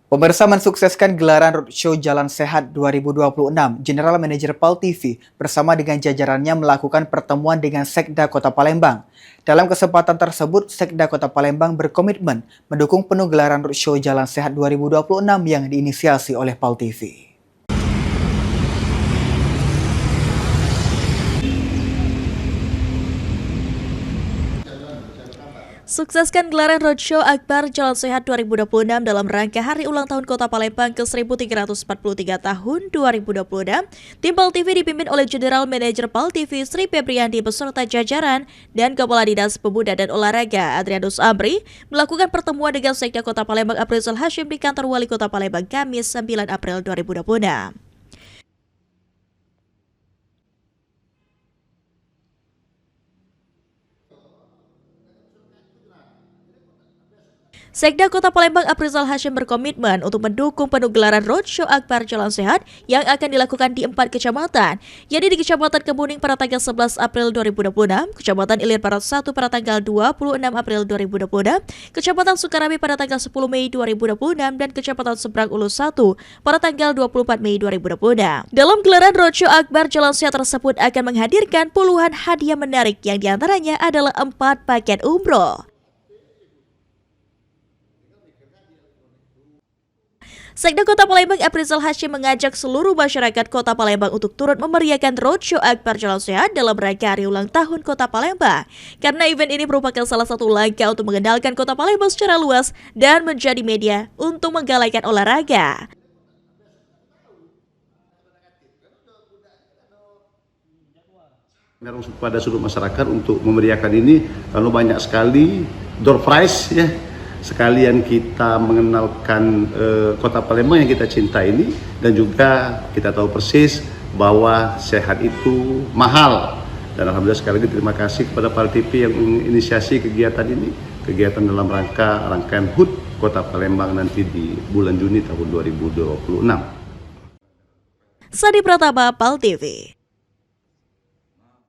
Pemirsa mensukseskan gelaran roadshow Jalan Sehat 2026. General Manager PAL TV bersama dengan jajarannya melakukan pertemuan dengan Sekda Kota Palembang. Dalam kesempatan tersebut, Sekda Kota Palembang berkomitmen mendukung penuh gelaran roadshow Jalan Sehat 2026 yang diinisiasi oleh PAL TV. Sukseskan gelaran Roadshow Akbar Jalan Sehat 2026 dalam rangka Hari Ulang Tahun Kota Palembang ke-1343 tahun 2026. Tim PAL TV dipimpin oleh General Manager PAL TV Sri Febriandi beserta jajaran dan Kepala Dinas Pemuda dan Olahraga Adrianus Amri melakukan pertemuan dengan Sekda Kota Palembang Afrizal Hashim di kantor Wali Kota Palembang Kamis 9 April 2026. Sekda Kota Palembang Afrizal Hashim berkomitmen untuk mendukung penuh gelaran Roadshow Akbar Jalan Sehat yang akan dilakukan di 4 kecamatan, yakni di Kecamatan Kemuning pada tanggal 11 April 2026, Kecamatan Ilir Barat 1 pada tanggal 26 April 2026, Kecamatan Sukarami pada tanggal 10 Mei 2026, dan Kecamatan Seberang Ulus 1 pada tanggal 24 Mei 2026. Dalam gelaran Roadshow Akbar Jalan Sehat tersebut akan menghadirkan puluhan hadiah menarik yang diantaranya adalah 4 paket umroh. Sekda Kota Palembang Afrizal Hashim mengajak seluruh masyarakat Kota Palembang untuk turut memeriahkan Roadshow Akbar Jalan Sehat dalam rangka Hari Ulang Tahun Kota Palembang. Karena event ini merupakan salah satu langkah untuk mengenalkan Kota Palembang secara luas dan menjadi media untuk menggalakkan olahraga. Pada seluruh masyarakat untuk memeriahkan ini, lalu banyak sekali door prize ya. Sekalian kita mengenalkan Kota Palembang yang kita cinta ini, dan juga kita tahu persis bahwa sehat itu mahal. Dan alhamdulillah sekali lagi terima kasih kepada PAL TV yang menginisiasi kegiatan ini, kegiatan dalam rangkaian HUT Kota Palembang nanti di bulan Juni tahun 2026. Sadi Pratama, PAL TV.